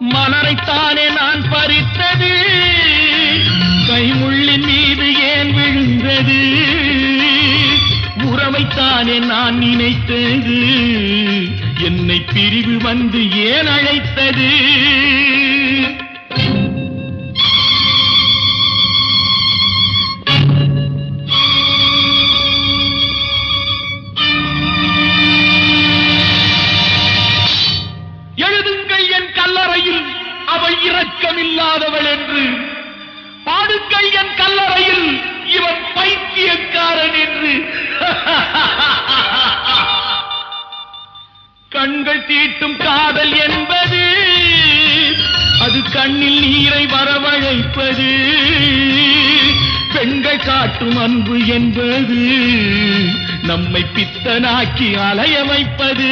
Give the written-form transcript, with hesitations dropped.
மலரைத்தானே நான் பறித்தது, கைமுள்ளின் மீது ஏன் விழுந்தது? உறவைத்தானே நான் நினைத்தது, என்னை பிரிவு வந்து ஏன் அழைத்தது? எழுதுங்கள் என் கல்லறையில் அவள் இரக்கமில்லாதவள் என்று, பாடுங்கள் என் கல்லறையில் இவன் பைத்தியக்காரன் என்று. கண்கள் தீட்டும் காதல் என்பது அது கண்ணில் நீரை வரவழைப்பது, பெண்கள் காட்டும் அன்பு என்பது நம்மை பித்தனாக்கி அலைய வைப்பது.